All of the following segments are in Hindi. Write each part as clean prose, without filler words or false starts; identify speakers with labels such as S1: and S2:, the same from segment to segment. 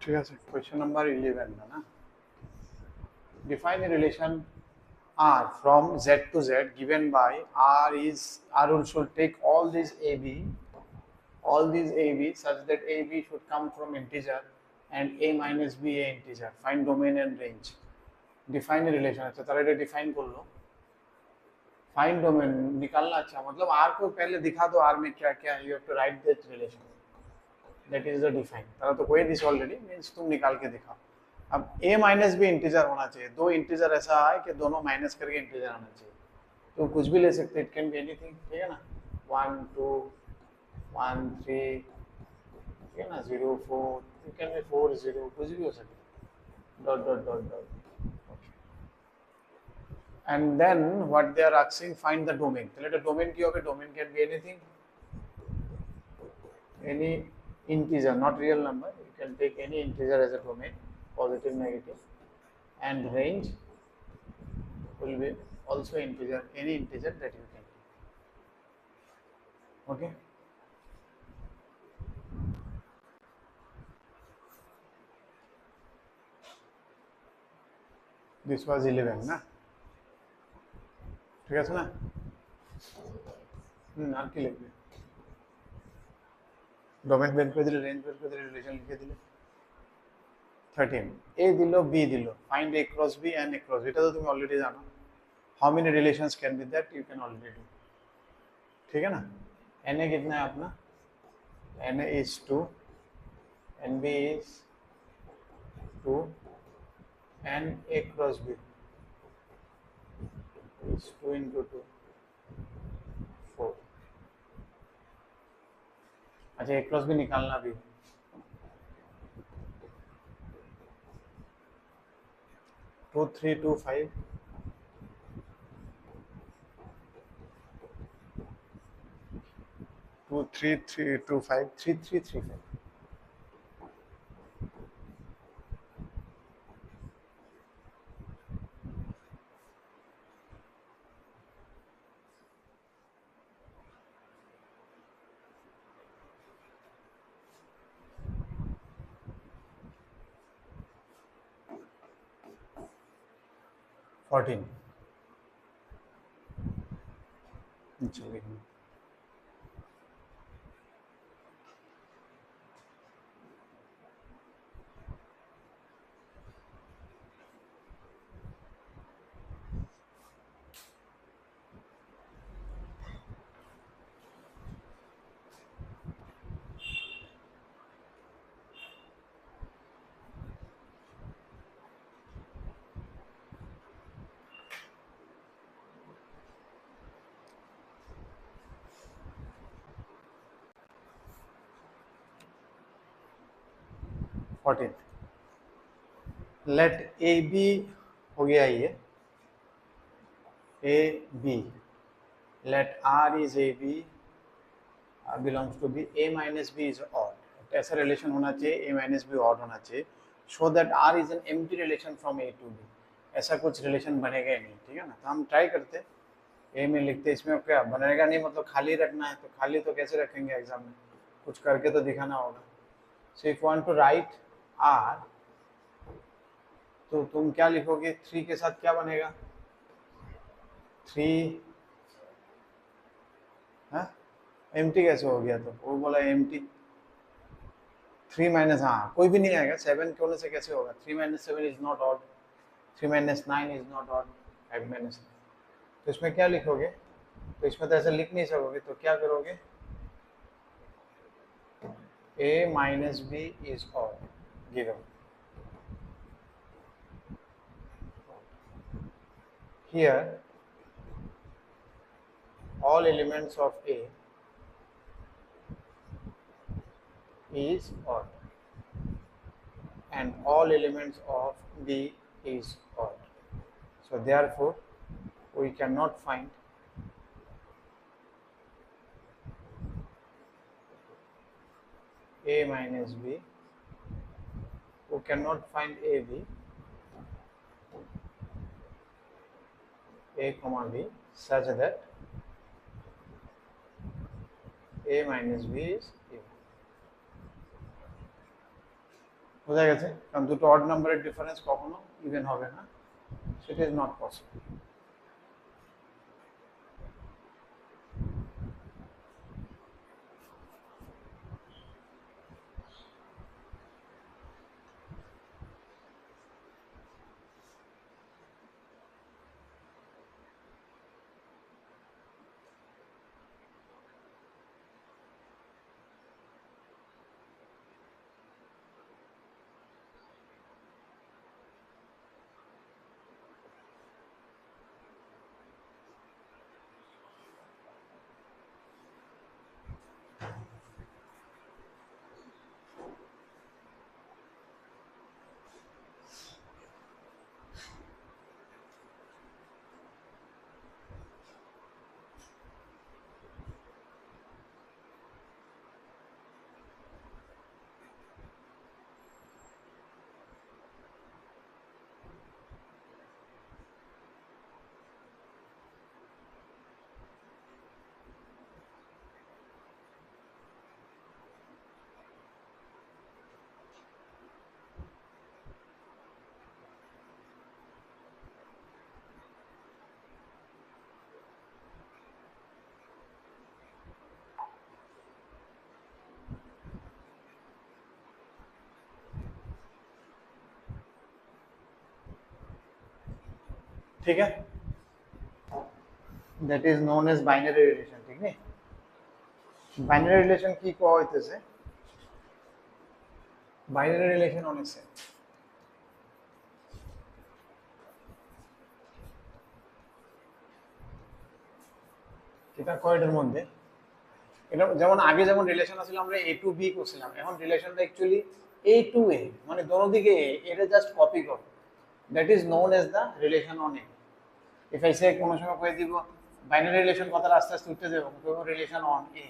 S1: ঠিক আছে, question number 11 না? Define a relation R from Z to Z given by R should take all these AB such that AB should come from integer and A minus B a integer. Find domain and range. Define a relation. अच्छा तारा ये define कर लो. Find domain निकालना. अच्छा मतलब R को पहले दिखा दो R में क्या क्या है. You have to write that relation. That is the define. तारा तो कोई दिस already means तुम निकाल के दिखाओ. अब a माइनस भी इंटीजर होना चाहिए. दो इंटीजर ऐसा है कि दोनों माइनस करके इंटीजर आना चाहिए. तो कुछ भी ले सकते. It can be anything. ठीक है ना? 1 2 1 3 ठीक है ना 0 4 it can be 4 0 कुछ भी हो सकता है. Dot dot dot dot. And then what they are asking, find the domain. So let a domain की होगी. Domain can be anything, any integer, not real number. You can take any integer as a domain, positive, negative, and range will be also integer, any integer that you can. Okay. This was 11 ना. ঠিক আছে না? আর কি লিখবে? ডোমেন বের করে দিলে, রেঞ্জ বের করে দিলে, রিলেশন লিখে দিলে. 13 A দিলো, B দিলো. Find A cross B and A cross B. এটা তো তুমি অলরেডি জানো. How many relations can be that you can already do. ठीक है ना? Na कितना है अपना? Na is 2, Nb is 2, and A cross B is 2 into 2, 4. अच्छा A cross B निकालना भी. 2 3 2 5 2 3 3 2 5 3 3 3 5. चलिए 14. Let AB हो गया ये. AB. Let R is AB. R belongs to B. A minus B is odd. ऐसा रिलेशन होना चाहिए. A minus B odd होना चाहिए. Show that R is an empty relation from A to B. ऐसा कुछ रिलेशन बनेगा ही नहीं. ठीक है ना? तो हम ट्राई करते. A में लिखते. इसमें क्या बनेगा नहीं मतलब खाली रखना है. तो खाली तो कैसे रखेंगे एग्जाम में? कुछ करके तो दिखाना होगा. So if you want to write R, तो तुम क्या लिखोगे? 3 के साथ क्या बनेगा? 3 एम्प्टी कैसे हो गया? तो वो बोला एम्प्टी. 3 माइनस हाँ कोई भी नहीं आएगा. 7 के होने से कैसे होगा? 3 minus 7 is not odd. 3 minus 9 is not odd. 5 minus 9. तो इसमें क्या लिखोगे? तो इसमें तो ऐसा लिख नहीं सकोगे. तो क्या करोगे? A minus B is odd given. Here all elements of A is odd and all elements of B is odd. So therefore we cannot find A minus B. We cannot find AB, A comma B, such that A minus B is A. বোঝা গেছে? কারণ দুটো অড নাম্বারের ডিফারেন্স কখনো ইভেন হবে না, সেটা ইজ নট পসিবল। ठीक है, that is known as binary relation. ठीक है, বাইনারি রিলেশন কি কোয়া হইতেছে? বাইনারি রিলেশন অনেক সেম। এটা কয়টার মধ্যে, এটা যেমন আগে যেমন রিলেশন আছিল আমরা এ টু বি করছিলাম, এখন রিলেশনটা অ্যাকচুয়ালি এ টু এ, মানে দোনো দিকে এ, এটা জাস্ট কপি কর। That is known as the relation on a. If I say কোনো সময় কয়ে দিব বাইনারি রিলেশন কথাটা আস্তে আস্তে উঠতে যাবো, রিলেশন অন এ।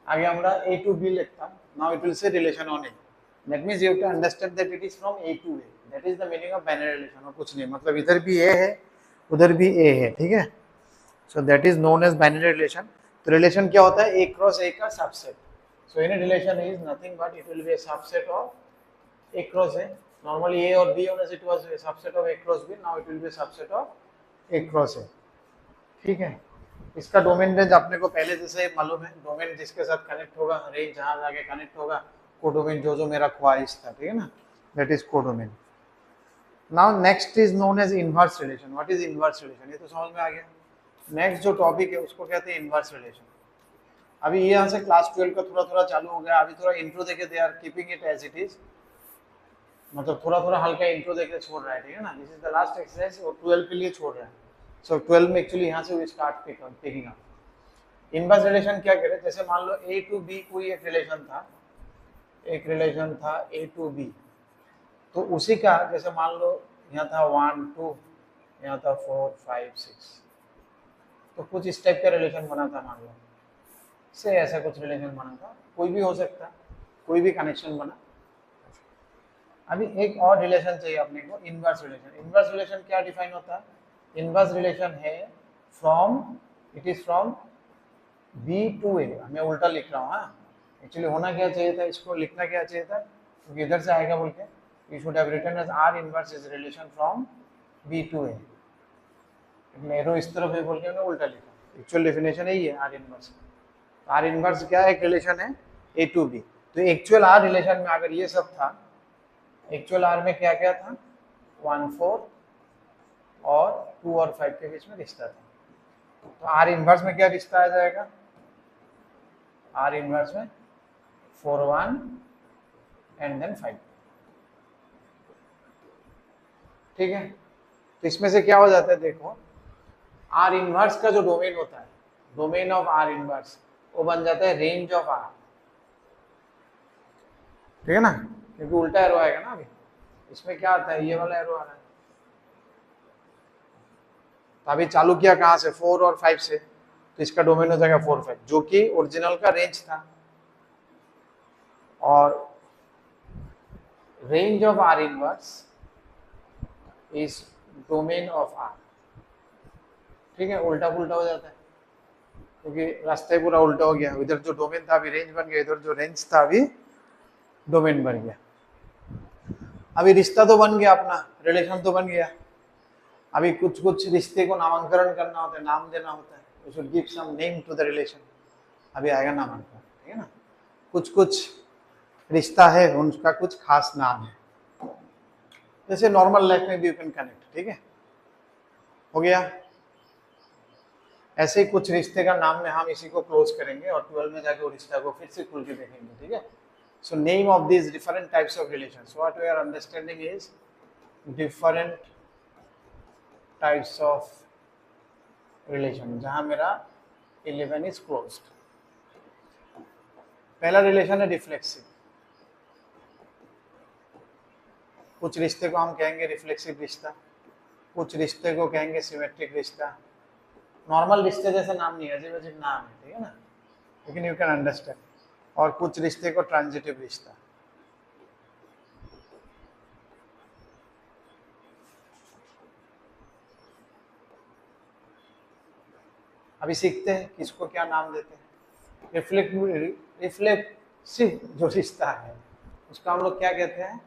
S1: আগে আমরা a to b লিখতাম, now it will say relation on a। that means you have to understand that it is from a to a, that is the meaning of binary relation। और कुछ नहीं, मतलब इधर भी a है उधर भी a है। ठीक है, so that is known as binary relation। तो रिलेशन क्या होता है? a क्रॉस a का subset. so any relation is nothing but it will be a subset of a cross a। normally a और b होने से it was a subset of a cross b, now it will be a subset of a cross a। ठीक है, इसका डोमेन रेंज अपने को पहले जैसे मालूम है, डोमेन जिसके साथ कनेक्ट होगा, रेंज जहां जाके कनेक्ट होगा, कोडोमेन जो जो मेरा ख्वाहिश था। ठीक है ना, that is codomain. Now next is known as inverse relation. What is inverse relation? ये तो समझ में आ गया। नेक्स्ट जो टॉपिक है उसको कहते हैं इनवर्स रिलेशन। अभी ये यहाँ से क्लास 12 का थोड़ा थोड़ा चालू हो गया, अभी थोड़ा इंट्रो देके they are keeping it as it is, मतलब थोड़ा थोड़ा हल्का इंट्रो देके छोड़ रहा है। ठीक है ना, this is the last exercise और 12 के लिए छोड़ रहा है। सो 12 में एक्चुअली यहाँ से we start picking up. Inverse relation क्या कह रहे हैं? जैसे मान लो ए टू बी कोई एक रिलेशन था, ए टू बी, तो उसी का जैसे मान लो यहाँ था 1 2, यहाँ था 4 5 6, तो कुछ इस टाइप का रिलेशन बना था। मान लो से ऐसा कुछ रिलेशन बना था, कोई भी हो सकता, कोई भी कनेक्शन बना। अभी एक और रिलेशन चाहिए अपने को, इनवर्स रिलेशन। इनवर्स रिलेशन क्या डिफाइन होता है? इनवर्स रिलेशन है from, it is from B to A. मैं उल्टा लिख रहा हूँ। हाँ, एक्चुअली होना क्या चाहिए था, इसको लिखना क्या चाहिए था, क्योंकि इधर से आएगा बोल के you should have written as R inverse is relation from B to A. Arrow इस तरफ है बोल के मैंने उल्टा लिखा, एक्चुअल डेफिनेशन यही है आर इनवर्स। आर इनवर्स क्या है? एक रिलेशन है ए टू बी। तो एक्चुअल आर रिलेशन में अगर ये सब था, एक्चुअल आर में क्या क्या था? 1 4 और 2 और 5 के बीच में रिश्ता था। तो आर इनवर्स में क्या रिश्ता आ जाएगा? आर इनवर्स में 4 1 एंड देन 5। ठीक है, तो इसमें से क्या हो जाता है? देखो, आर इनवर्स का जो डोमेन होता है, डोमेन ऑफ आर इनवर्स, वो बन जाता है रेंज ऑफ आर। ठीक है ना, क्योंकि उल्टा एरो आएगा ना। अभी इसमें क्या आता है? ये वाला एरो आ रहा है। तो अभी चालू किया कहाँ से? 4 और 5 से, तो इसका डोमेन हो जाएगा 4 5, जो कि ओरिजिनल का रेंज था। और range of R inverse is domain of R. ठीक है, उल्टा पुल्टा हो जाता है क्योंकि रास्ते पूरा उल्टा हो गया। इधर जो डोमेन था अभी रेंज बन गया, इधर जो रेंज था अभी डोमेन बन गया। अभी रिश्ता तो बन गया, अपना रिलेशन तो बन गया। अभी कुछ कुछ रिश्ते को नामकरण करना होता है, नाम देना होता है। We should give some name to the relation. अभी आएगा नामकरण, ठीक है ना। कुछ कुछ रिश्ता है, उनका कुछ खास नाम है, जैसे नॉर्मल लाइफ में भी यू कैन कनेक्ट, ठीक है, हो गया। ऐसे ही कुछ रिश्ते का नाम में हम इसी को क्लोज करेंगे और 12 में जाके वो रिश्ता को फिर से खुल के देखेंगे, ठीक है। So name of this different types of relations, what we are understanding is different types of relation, जहां मेरा 11 इज क्लोज्ड। पहला रिलेशन है रिफ्लेक्सिव। कुछ रिश्ते को हम कहेंगे रिफ्लेक्सिव रिश्ता, कुछ रिश्ते को कहेंगे सिमेट्रिक रिश्ता। नॉर्मल रिश्ते जैसे नाम नहीं है, अजीब अजीब नाम है, ठीक है ना, लेकिन यू कैन अंडरस्टैंड। और कुछ रिश्ते को ट्रांजिटिव रिश्ता। अभी सीखते हैं किसको क्या नाम देते हैं। रिफ्लेक्सिव जो रिश्ता है उसका हम लोग क्या कहते हैं,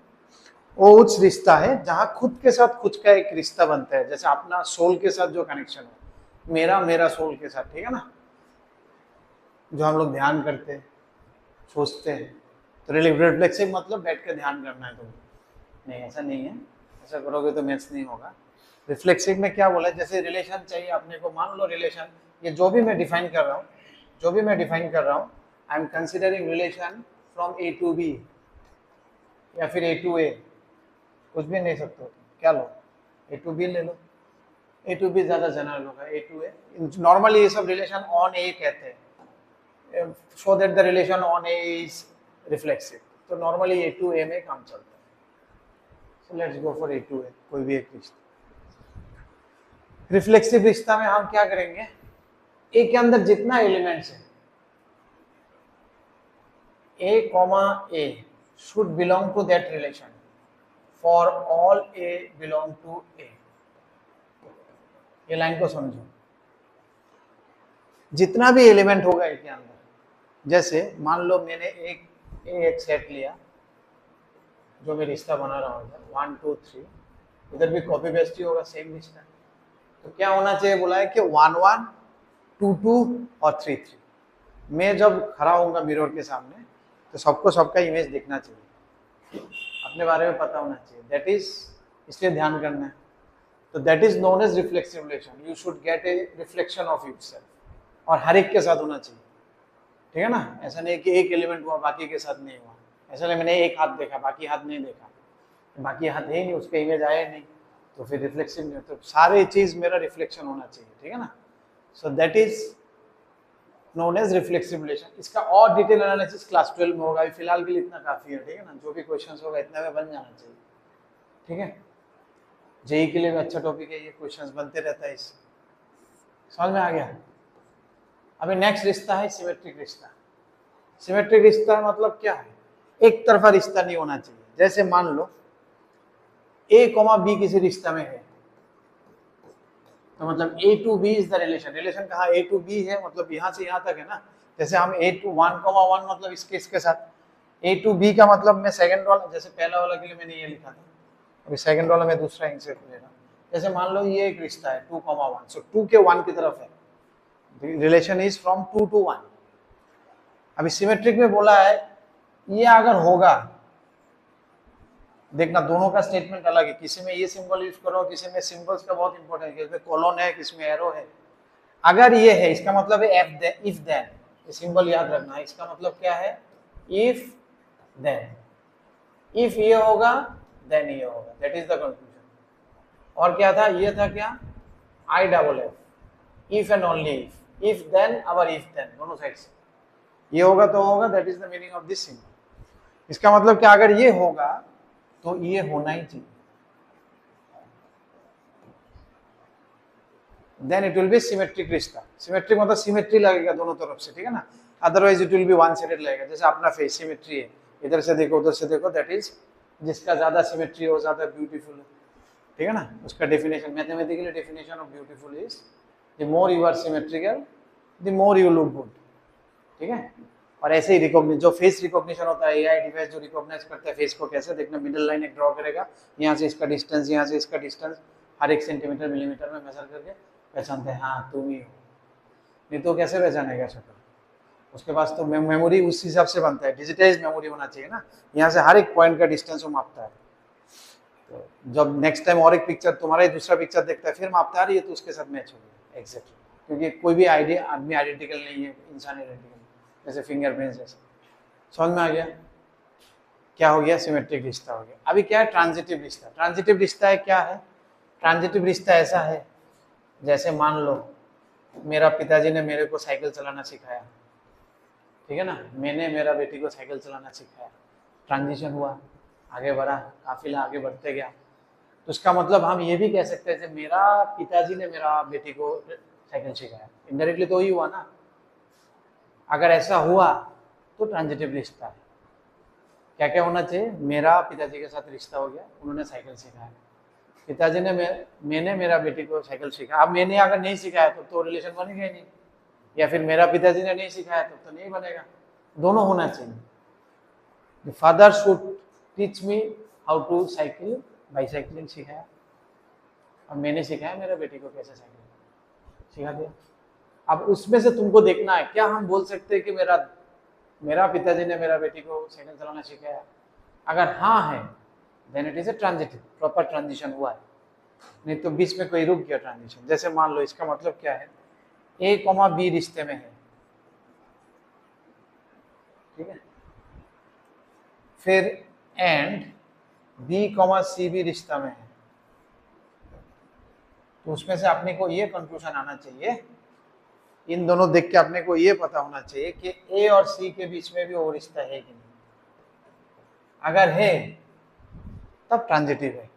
S1: वो उस रिश्ता है जहां खुद के साथ खुद का एक रिश्ता बनता है, जैसे अपना सोल के साथ जो कनेक्शन है, मेरा सोल के साथ, ठीक है ना। जो हम लोग ध्यान करते हैं, सोचते हैं, तो रिफ्लेक्सिव मतलब बैठ के ध्यान करना है तुम्हें, नहीं ऐसा नहीं है, ऐसा करोगे तो मैच नहीं होगा। रिफ्लेक्सिव में क्या बोला, जैसे रिलेशन चाहिए अपने को, मान लो रिलेशन, ये जो भी मैं डिफाइन कर रहा हूँ, I am considering relation from A to B या फिर ए टू ए, कुछ भी नहीं सकते, क्या लो, ए टू बी ले लो, ए टू बी ज्यादा जनरल होगा, ए टू ए। नॉर्मली ये सब रिलेशन ऑन ए कहते हैं, so that the relation on A is reflexive, तो नॉर्मली ए टू ए में काम चलता है। So let's go for A to A, कोई भी एक रिश्ता। रिफ्लेक्सिव रिश्ता में हम क्या करेंगे, ए के अंदर जितना एलिमेंट्स है, A comma A should belong to that relation for all a belong to a। ये लाइन को समझो, जितना भी एलिमेंट होगा ए के अंदर, जैसे मान लो मैंने एक सेट लिया जो मैं रिश्ता बना रहा हूँ 1 2 3, इधर भी कॉपी पेस्ट ही होगा, सेम रिश्ता। तो क्या होना चाहिए, बोला है कि 1 1 2 2 और 3 3। मैं जब खड़ा होऊंगा मिरर के सामने तो सबको सबका इमेज दिखना चाहिए, अपने बारे में पता होना चाहिए, दैट इज, इसलिए ध्यान करना है। तो that is known as reflexive relation, you should get a reflection of yourself, और हर एक के साथ होना चाहिए, ठीक है ना। ऐसा नहीं कि एक एलिमेंट हुआ बाकी के साथ नहीं हुआ, ऐसा नहीं मैंने एक हाथ देखा बाकी हाथ नहीं देखा, बाकी हाथ है ही नहीं, उसका इमेज आया नहीं, तो फिर रिफ्लेक्सिव नहीं। तो सारे चीज मेरा रिफ्लेक्शन होना चाहिए, ठीक है ना। So that is known as reflexive relation. इसका और डिटेल एनालिसिस क्लास 12 में होगा, फिलहाल के लिए इतना काफी है, ठीक है ना। जो भी क्वेश्चंस होगा इतना में बन जाना चाहिए, ठीक है। जेई के लिए भी अच्छा टॉपिक है ये, क्वेश्चंस बनते रहता है इससे, समझ में आ गया। अभी नेक्स्ट रिश्ता है सिमेट्रिक रिश्ता। सिमेट्रिक रिश्ता मतलब क्या है, एक तरफा रिश्ता नहीं होना चाहिए। जैसे मान लो ए कॉमा बी किसी रिश्ता में है, तो मतलब A to B is the relation. Relation कहा ए टू बी है, मतलब यहाँ से यहाँ तक है ना। जैसे हम ए टू 1 कॉमा 1 मतलब इसके साथ, ए टू बी का मतलब मैं सेकंड वाला, जैसे पहला वाला के लिए मैंने ये लिखा था, अभी सेकंड वाला मैं दूसरा इंसर्ट ले रहा हूँ। जैसे मान लो ये एक रिश्ता है 2 कॉमा 1, सो 2 के 1 की तरफ है, रिलेशन इज फ्रॉम 2 to 1। अभी सिमेट्रिक में बोला है ये अगर होगा, देखना दोनों का स्टेटमेंट अलग है, किसी में ये सिंबल यूज करो, किसी में सिंबल्स का बहुत इंपॉर्टेंट है, किसी में कोलोन है, किसी में एरो है। अगर ये है इसका मतलब है इफ देन, ये सिंबल याद रखना है, इसका मतलब क्या है, इफ देन, इफ ये होगा देन ये होगा, दैट इज द कंक्लूजन। और क्या था, ये था क्या, I double F, if and only if then our if then, दोनों साइड से ये होगा तो होगा, that is the meaning of this symbol. इसका मतलब क्या, अगर ये होगा तो ये होना ही चाहिए, then it will be symmetric रिश्ता। सिमेट्रिक मतलब सिमेट्री लगेगा दोनों तरफ से, ठीक है ना। Otherwise it will be one sided लगेगा। जैसे अपना फेस सिमेट्री है, इधर से देखो उधर से देखो, दैट इज, जिसका ज्यादा सिमेट्री हो ज्यादा ब्यूटीफुल है, ठीक है ना। उसका definition, mathematically definition of beautiful is the more you are symmetrical the more you look good, ठीक है। और ऐसे ही रिकॉग्निशन, जो फेस रिकॉग्निशन होता है, एआई डिवाइस जो रिकॉग्नाइज करता है फेस को, कैसे देखना, मिडिल लाइन एक ड्रॉ करेगा, यहाँ से इसका डिस्टेंस, यहाँ से इसका डिस्टेंस, हर एक सेंटीमीटर मिलीमीटर में मेजर करके पहचानते हैं, हाँ तुम ही हो। नहीं तो कैसे पहचानेगा शक्ल? उसके पास तो मेमोरी उस हिसाब से बनता है, डिजिटाइज मेमोरी होना चाहिए ना, यहाँ से हर एक पॉइंट का डिस्टेंस वो मापता है। तो जब नेक्स्ट टाइम और एक पिक्चर, तुम्हारा ही दूसरा पिक्चर देखता है, फिर मापता है ये तो उसके साथ मैच होगी एग्जैक्टली, क्योंकि कोई भी आइडिया आदमी आइडेंटिकल नहीं है, इंसान आइडेंटिकल, जैसे फिंगरप्रिंट्स जैसे। समझ में आ गया? क्या हो गया? सिमेट्रिक रिश्ता हो गया। अभी क्या है? ट्रांजिटिव रिश्ता। ट्रांजिटिव रिश्ता है क्या है? ट्रांजिटिव रिश्ता ऐसा है, जैसे मान लो मेरा पिताजी ने मेरे को साइकिल चलाना सिखाया, ठीक है ना, मैंने मेरा बेटी को साइकिल चलाना सिखाया, ट्रांजिशन हुआ, आगे बढ़ा, काफिला आगे बढ़ते गया। तो उसका मतलब हम ये भी कह सकते हैं कि मेरा पिताजी ने मेरा बेटी को साइकिल सिखाया, इनडायरेक्टली तो ही हुआ ना। अगर ऐसा हुआ तो ट्रांजिटिव रिश्ता है। क्या क्या होना चाहिए? मेरा पिताजी के साथ रिश्ता हो गया, उन्होंने साइकिल सिखाया, पिताजी ने मैंने मेरा बेटी को साइकिल सिखाया। अब मैंने अगर नहीं सिखाया तो रिलेशन बनेगा ही नहीं, या फिर मेरा पिताजी ने नहीं सिखाया तो नहीं बनेगा, दोनों होना चाहिए। The father should teach me how to cycle, bicycling सिखाया, और मैंने सिखाया मेरे बेटी को कैसे साइकिल सिखा दिया। अब उसमें से तुमको देखना है, क्या हम बोल सकते हैं कि मेरा पिताजी ने मेरा बेटी को साइकिल चलाना सिखाया? अगर हाँ है, then it is a transitive, proper transition हुआ है। नहीं तो बीच में कोई रुक गया ट्रांजिशन। जैसे मान लो, इसका मतलब क्या है, ए कॉमा बी रिश्ते में है, ठीक है, फिर एंड बी कॉमा सी भी रिश्ता में है, तो उसमें से अपने को ये कंक्लूजन आना चाहिए, इन दोनों देख के अपने को ये पता होना चाहिए कि ए और सी के बीच में भी वो रिश्ता है कि नहीं। अगर है तब ट्रांजिटिव है,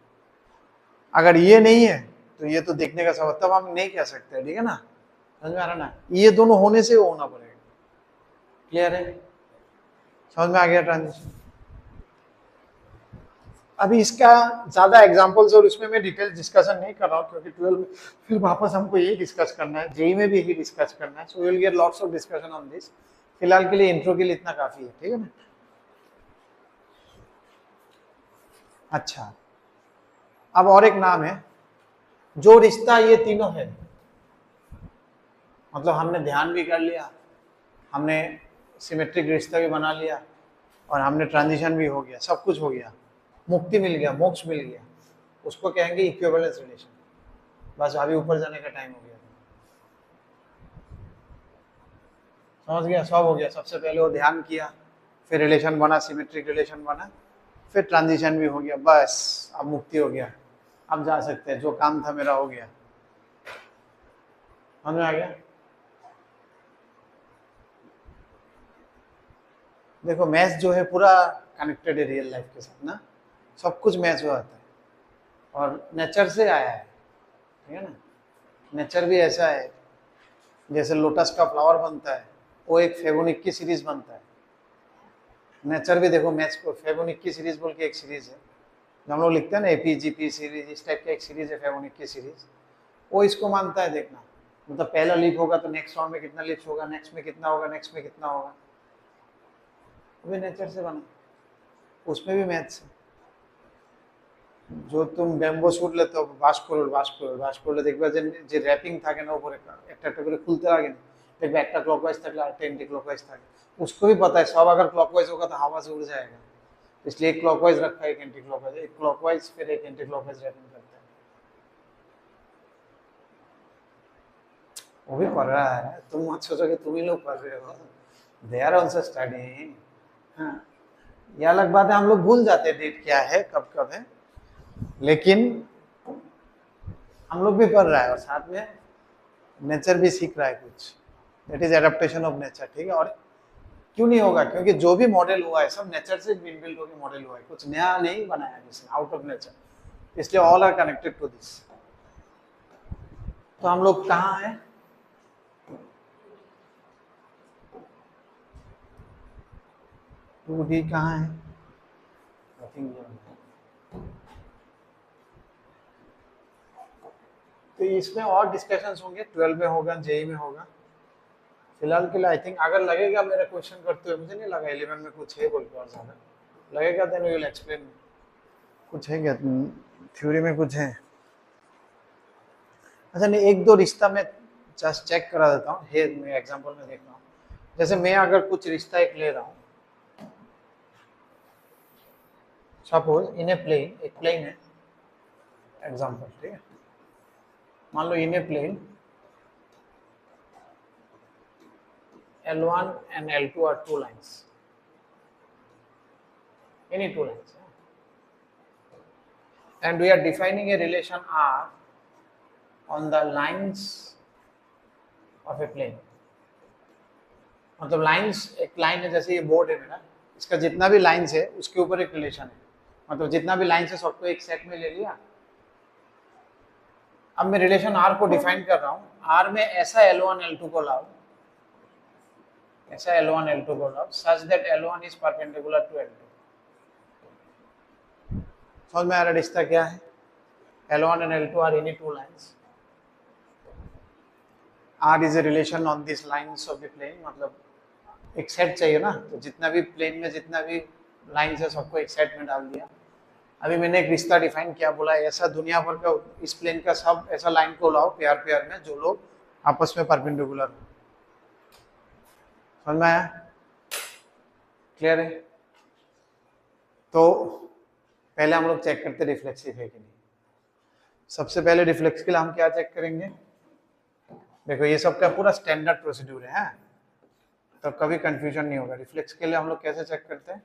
S1: अगर ये नहीं है तो ये तो देखने का सबब, तब हम नहीं कह सकते, ठीक है ना, समझ में आ रहा ना, ये दोनों होने से वो होना पड़ेगा। क्लियर है? समझ में आ गया ट्रांजिशन? अभी इसका ज्यादा एग्जांपल्स और उसमें मैं डिटेल डिस्कशन नहीं कर रहा हूँ, क्योंकि 12 में फिर वापस हमको यही डिस्कस करना है, जेई में भी यही डिस्कस करना है, so we will get lots of discussion on this. फिलहाल के लिए इंट्रो के लिए इतना काफी है, ठीक है ना। अच्छा, अब और एक नाम है, जो रिश्ता ये तीनों है, मतलब हमने ध्यान भी कर लिया, हमने सिमेट्रिक रिश्ता भी बना लिया, और हमने ट्रांजिशन भी हो गया, सब कुछ हो गया, मुक्ति मिल गया, मोक्ष मिल गया, उसको कहेंगे इक्विवेलेंस रिलेशन। बस अभी ऊपर जाने का टाइम हो गया, समझ गया, सब हो गया। सबसे पहले वो ध्यान किया, फिर रिलेशन बना, सिमेट्रिक रिलेशन बना, फिर ट्रांजिशन भी हो गया, बस अब मुक्ति हो गया, अब जा सकते हैं, जो काम था मेरा हो गया। समझ में आ गया? देखो मैच जो है पूरा कनेक्टेड है रियल लाइफ के साथ ना, सब कुछ मैच हुआ आता है, और नेचर से आया है, ठीक है ना। नेचर भी ऐसा है, जैसे लोटस का फ्लावर बनता है, वो एक फेबोनिक की सीरीज बनता है, नेचर भी देखो मैच को, फेबोनिक की सीरीज बोल के एक सीरीज है, हम लोग लिखते हैं ना एपीजीपी सीरीज, इस टाइप का एक सीरीज है फेबोनिक की सीरीज, वो इसको मानता है। देखना, मतलब पहला लीफ होगा तो नेक्स्ट राउंड में कितना लीफ होगा, नेक्स्ट में कितना होगा, नेक्स्ट में कितना होगा, वो भी नेचर से बना, उसमें भी मैथ से। जो तुम बैम्बो शूट लेते हो, বাস করলে দেখবা যে র‍্যাপিং থাকে না উপরে, একটা একটা করে খুলতে লাগে না, দেখবে একটা क्लॉकवाइज থাকলে আরেকটা एंटी क्लॉकवाइज থাকে, उसको भी पता है सब अगर क्लॉकवाइज होगा तो हवा से उड़ जाएगा, इसलिए एक क्लॉकवाइज रखा है, एक एंटी क्लॉकवाइज, एक क्लॉकवाइज फिर एक एंटी क्लॉकवाइज रैपिंग करता है। वो भी पढ़ रहा है, तुम मत सोचो कि तुम ही लोग पढ़ रहे हो, दे आर आल्सो स्टडीइंग। हाँ, ये अलग बात है, हम लोग भूल जाते हैं डेट क्या है, कब कब है, लेकिन हम लोग भी पढ़ रहा है और साथ में नेचर भी सीख रहा है कुछ, that is adaptation of nature, ठीक है। और क्यों नहीं होगा, क्योंकि जो भी मॉडल हुआ है सब नेचर से इनबिल्ट होकर मॉडल हुआ है, कुछ नया नहीं बनाया जिसने आउट ऑफ नेचर, इसलिए all are connected to this. तो हम लोग कहाँ हैं? टू डी कहाँ है? तो इसमें और डिस्कशंस होंगे, 12 में होगा, जेई में होगा, फिलहाल के लिए आई थिंक अगर लगेगा मेरा क्वेश्चन करते हुए, मुझे नहीं लगा 11 में कुछ है बोल के और ज्यादा लगेगा, देन वी विल एक्सप्लेन। कुछ है क्या थ्योरी में कुछ है? अच्छा नहीं, एक दो रिश्ता मैं जस्ट चेक करा देता हूँ, है मैं एग्जांपल में देख रहा हूँ। जैसे मैं अगर कुछ रिश्ता एक ले रहा हूँ, सपोज इन ए प्लेन, एक प्लेन है एग्जांपल, ठीक है, मान लो इन ए plane L1 and L2 are two lines, any two lines, and we are defining a relation R on the lines of a plane। मतलब लाइंस, एक लाइन है, जैसे ये बोर्ड है मेरा, इसका जितना भी लाइंस है उसके ऊपर एक रिलेशन है, मतलब जितना भी लाइंस है सबको एक सेट में ले लिया। अब मैं रिलेशन R को डिफाइन कर रहा हूँ, R में ऐसा L1 L2 को लाओ, ऐसा L1 L2 को लाओ such that L1 is perpendicular to L2। समझ में आ रहा रिश्ता क्या है? L1 and L2 are any two lines, R is a relation on these lines of the plane, मतलब एक सेट चाहिए ना, तो जितना भी प्लेन में जितना भी लाइंस है सबको एक सेट में डाल दिया। अभी मैंने एक रिश्ता डिफाइन किया, बोला ऐसा दुनिया भर का इस प्लेन का सब ऐसा लाइन को लाओ पेयर पेयर में जो लोग आपस में परपेंडिकुलर हो। समझ में आया? क्लियर है? तो पहले हम लोग चेक करते रिफ्लेक्सिव है कि नहीं। सबसे पहले रिफ्लेक्स के लिए हम क्या चेक करेंगे? देखो ये सब का पूरा स्टैंडर्ड प्रोसीड्यूर है, तो कभी कंफ्यूजन नहीं होगा। रिफ्लेक्स के लिए हम लोग कैसे चेक करते हैं?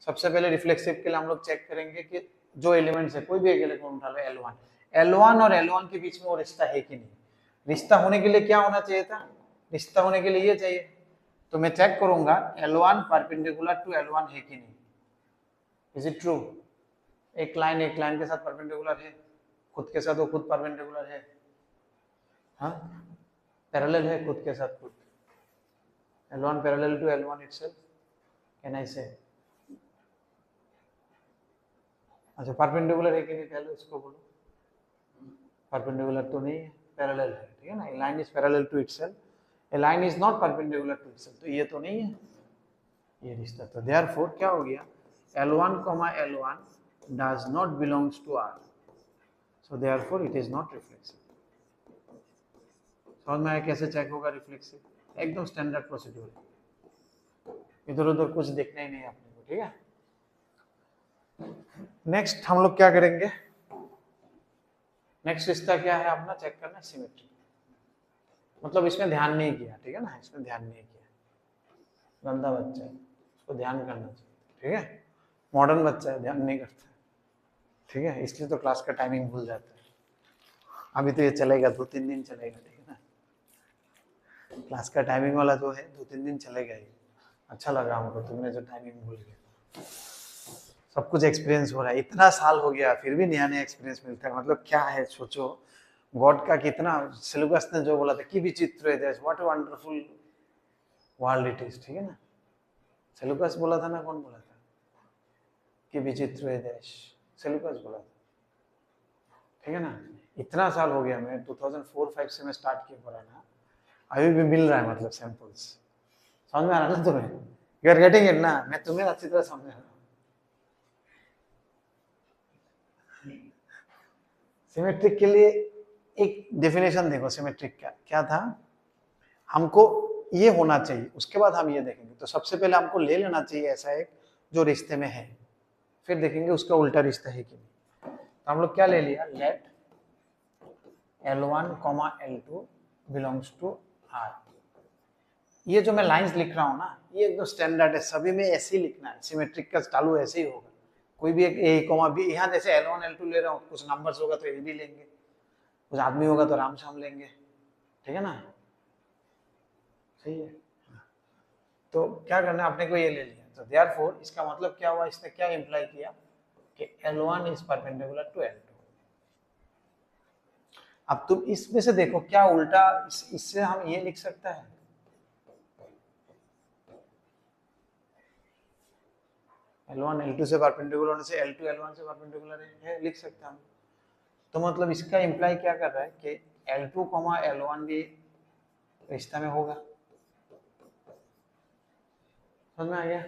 S1: सबसे पहले रिफ्लेक्सिव के लिए हम लोग चेक करेंगे कि जो एलिमेंट्स है, कोई भी एक एलिमेंट उठा लो, L1 और L1 के बीच में वो रिश्ता है कि नहीं। रिश्ता होने के लिए क्या होना चाहिए था? रिश्ता होने के लिए ये चाहिए, तो मैं चेक करूंगा L1 परपेंडिकुलर टू L1 है कि नहीं। Is it true? एक लाइन के साथ परपेंडिकुलर है, खुद के साथ वो खुद परपेंडिकुलर है, हाँ पैरेलल है खुद के साथ खुद। L1 parallel to L1 itself, can I say? अच्छा परपेंडिकुलर है कि नहीं पहले उसको बोलो। परपेंडिकुलर तो नहीं है, पैरेलल है, ठीक है ना। A line is parallel to itself, a line is not perpendicular to itself, तो ये तो नहीं है ये रिश्ता। तो देयरफॉर क्या हो गया? L1, L1 does not belongs to R, so therefore it is not reflexive। समझ में आया कैसे चेक होगा रिफ्लेक्सिव? एकदम स्टैंडर्ड प्रोसीड्यूर है, इधर उधर कुछ देखना ही नहीं आपने को, ठीक है। नेक्स्ट हम लोग क्या करेंगे? नेक्स्ट रिश्ता क्या है अपना चेक करना? सिमेट्री। मतलब इसमें ध्यान नहीं किया, ठीक है ना, इसमें ध्यान नहीं किया, गंदा बच्चा है, उसको ध्यान करना चाहिए, ठीक है। मॉडर्न बच्चा है, ध्यान नहीं करता, ठीक है, इसलिए तो क्लास का टाइमिंग भूल जाता है। अभी तो ये चलेगा 2-3 दिन चलेगा, ठीक है ना। क्लास का टाइमिंग वाला जो है 2-3 दिन चलेगा ही। अच्छा लगा हमको तुमने जो टाइमिंग भूल गया। सब कुछ एक्सपीरियंस हो रहा है, इतना साल हो गया फिर भी नया नया एक्सपीरियंस मिलता है, मतलब क्या है सोचो। गॉड का कितना, सिलेबस ने जो बोला था कि विचित्र है देश, what a wonderful world it is, ठीक है ना। सिलेबस बोला था ना, कौन बोला था कि विचित्र है देश? सिलेबस बोला था, ठीक है ना। इतना साल हो गया, मैं 2004-5 से मैं स्टार्ट किया पढ़ाना, अभी भी मिल रहा है मतलब सैंपल्स। समझ में आ रहा ना तुम्हें? यू आर गेटिंग इट ना? मैं तुम्हें अच्छी तरह समझा रहा हूँ। सिमेट्रिक के लिए एक डेफिनेशन देखो, सिमेट्रिक का क्या था? हमको ये होना चाहिए, उसके बाद हम ये देखेंगे। तो सबसे पहले हमको ले लेना चाहिए ऐसा एक जो रिश्ते में है, फिर देखेंगे उसका उल्टा रिश्ता है कि नहीं। तो हम लोग क्या ले लिया? Let L1, L2 belongs to R। ये जो मैं लाइंस लिख रहा हूँ ना, ये एकदम स्टैंडर्ड है, सभी में ऐसे ही लिखना है। सिमेट्रिक का चालू ऐसे ही होगा, कोई भी एक A, B, यहाँ जैसे L1, L2 ले रहा हूँ, कुछ नंबर्स होगा तो A भी लेंगे, कुछ आदमी होगा तो राम श्याम लेंगे, ठीक है ना, सही है। तो क्या करना है, अपने को ये ले लिया, तो देयरफॉर इसका मतलब क्या हुआ? इसने क्या इंप्लाई किया कि L1 is perpendicular to L2। अब तुम इसमें से देखो क्या उल्टा, इससे हम ये लिख सकते हैं, L1 L2 से परपेंडिकुलर होने से L2 L1 से परपेंडिकुलर है, लिख सकते हैं हम। तो मतलब इसका इंप्लाई क्या कर रहा है कि L2, L1 भी रिश्ता में होगा, समझ में आ गया,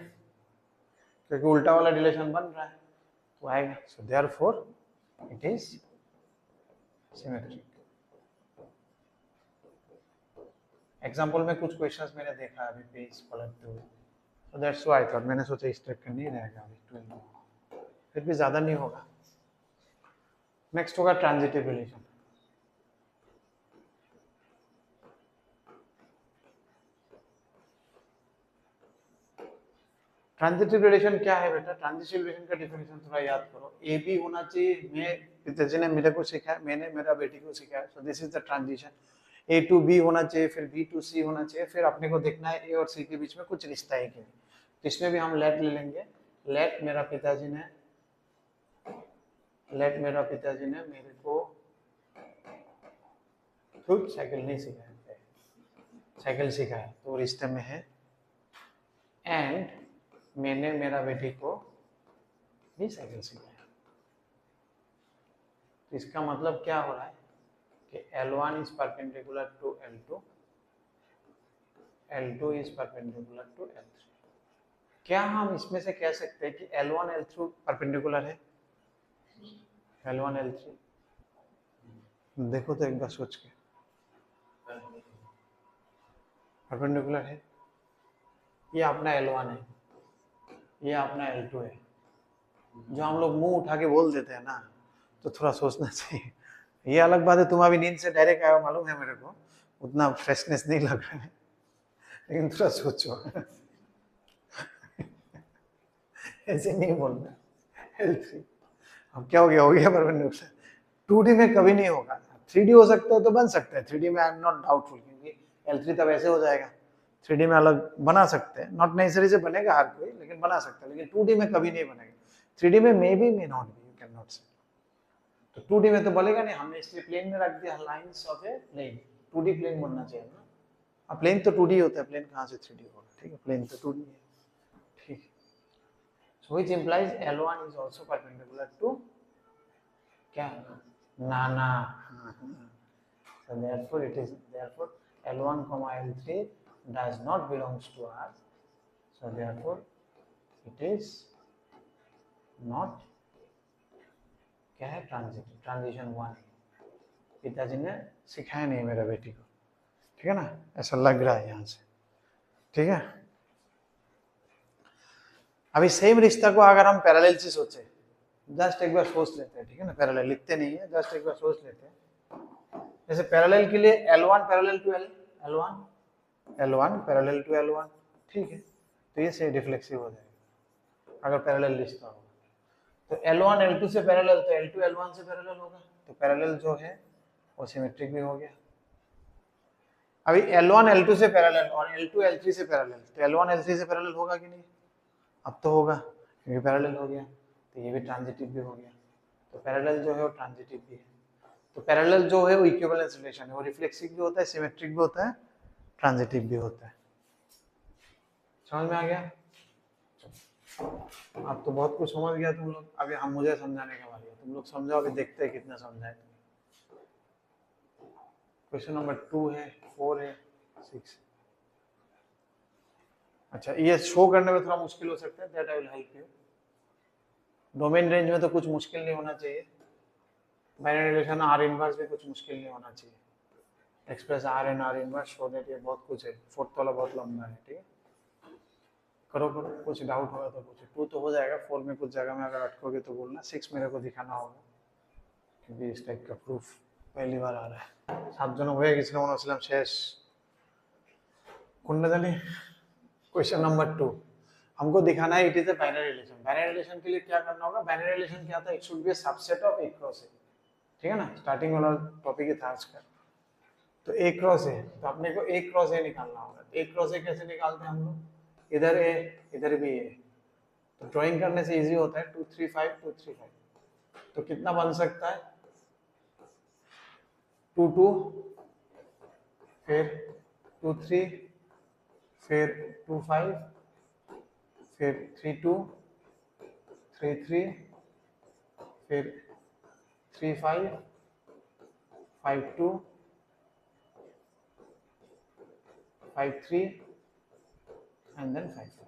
S1: क्योंकि उल्टा वाला रिलेशन बन रहा है तो आएगा। So therefore it is symmetric. Example में कुछ क्वेश्चंस मैंने देखा अभी पेज पलटते हुए, so that's why I thought, मैंने सोचा इस टाइप का नहीं रहेगा अभी 12, फिर भी ज्यादा नहीं होगा। नेक्स्ट होगा ट्रांजिटिव रिलेशन। ट्रांजिटिव रिलेशन क्या है बेटा? ट्रांजिटिव रिलेशन का डेफिनेशन थोड़ा याद करो। ए बी होना चाहिए, मैं पिताजी ने मेरे को सिखाया, मैंने मेरा बेटी को सिखाया, so this is the transition. A to B होना चाहिए, फिर बी टू सी होना चाहिए, फिर अपने को देखना है ए और सी के बीच में कुछ रिश्ता है कि नहीं। तो इसमें भी हम लेट ले लेंगे। लेट मेरा पिताजी ने मेरे को खुद साइकिल नहीं सिखाया, साइकिल सिखाया, तो रिश्ते में है। एंड मैंने मेरा बेटी को भी साइकिल सिखाया। तो इसका मतलब क्या हो रहा है कि L1 is perpendicular to L2, L2 is perpendicular to L3। क्या हम इसमें से कह सकते हैं कि L1 L2 परपेंडिकुलर है? L1 L3 देखो तो एक बार सोच के, परपेंडिकुलर है। ये अपना L1 है, ये अपना L2 है। जो हम लोग मुंह उठा के बोल देते हैं ना, तो थोड़ा सोचना चाहिए। ये अलग बात है, तुम अभी नींद से डायरेक्ट आए हो, मालूम है मेरे को, उतना फ्रेशनेस नहीं लग रहा है, लेकिन थोड़ा सोचो। ऐसे नहीं बोलना। L3 अब क्या हो गया परपेंडिकुलर। 2D में कभी नहीं होगा, 3D हो सकता है तो बन सकता है, 3D में आई एम नॉट डाउटफुल, क्योंकि L3 तब ऐसे हो जाएगा। 3D में अलग बना सकते हैं, नॉट नेसेसरी से बनेगा हर कोई, लेकिन बना सकता है, लेकिन 2D में कभी नहीं बनेगा। 3D में may be may not be, you can not से। तो 2D में तो बनेगा नहीं, हमने इसलिए प्लेन में रख दिया, lines of a plane. 2D plane बनना चाहिए ना। अब प्लेन तो 2D होता है, प्लेन कहाँ से 3D होगा? ठीक है, प्लेन तो 2D है। ठीक है, so which implies L1 is also perpendicular to क्या? नाना। So therefore L1 comma L3 does not belongs to R. So therefore it is not क्या है? ट्रांजिटिव। ट्रांजिशन 1 पिताजी ने सिखाया नहीं मेरा बेटी को, ठीक है ना, ऐसा लग रहा है यहाँ से। ठीक है, अभी सेम रिश्ता को अगर हम पैरेलल से सोचे, जस्ट एक बार सोच लेते हैं, ठीक है ना, पैरेलल लिखते नहीं है, जस्ट एक बार सोच लेते हैं। जैसे पैरेलल के लिए L1 parallel to L1 parallel to L1, ठीक है, तो ये से रिफ्लेक्सिव हो जाएगा अगर पैरेलल रिश्ता होगा। तो L1 L2 से पैरेलल, तो L2 L1 से पैरेलल होगा, तो पैरेलल जो है वो सिमेट्रिक भी हो गया। अभी L1 L2 से पैरेलल और L2 L3 से पैरेलल, तो L1 L3 से पैरेलल होगा कि नहीं? अब तो होगा, क्योंकि पैरेलल हो गया, तो ये भी ट्रांजिटिव भी हो गया। तो पैरेलल जो है वो ट्रांजिटिव भी है। तो पैरेलल जो है वो इक्विवेलेंस रिलेशन है, वो रिफ्लेक्सिव भी होता है, सिमेट्रिक भी होता है, ट्रांजिटिव भी होता है। समझ में आ गया? अब तो बहुत कुछ समझ गया तुम लोग, अभी हम मुझे समझाने का बारी है, तुम लोग समझाओ, अभी देखते हैं कितना समझाए। क्वेश्चन नंबर 2 है, 4 है, 6। अच्छा, ये शो करने में थोड़ा मुश्किल हो सकता है, that I will help you. Domain range में तो कुछ मुश्किल नहीं होना चाहिए, बाइनरी रिलेशन आर इनवर्स भी कुछ मुश्किल नहीं होना चाहिए। Express are and are inverse show that, ये बहुत कुछ है, फोर्थ वाला बहुत लंबा है, ठीक है, करो करो, कुछ डाउट होगा तो पूछो। 2 तो हो जाएगा, 4 में कुछ जगह में अगर अटकोगे तो बोलना, 6 मेरे को दिखाना होगा, क्योंकि इस टाइप का प्रूफ पहली बार आ रहा है। 7 जन हुए किसी ने शेष कुंडली। क्वेश्चन नंबर 2 हमको दिखाना है, it is a binary relation. Binary relation के लिए क्या करना होगा? बाइनरी रिलेशन क्या था? It should be a subset of A cross ए, ठीक है ना, स्टार्टिंग वाला टॉपिक ही था आज का। तो ए क्रॉस ए, तो अपने को ए क्रॉस ए निकालना होगा। ए क्रॉस ए कैसे निकालते हैं हम लोग? इधर ए इधर भी ए, तो ड्राइंग करने से इजी होता है। 2 3 5 2 3 5, तो कितना बन सकता है? 2 2, फिर 2 3, फिर 2 5, फिर 3 2, 3 3, फिर 3 5, 5 2, 5 3 एंड देन 5 4।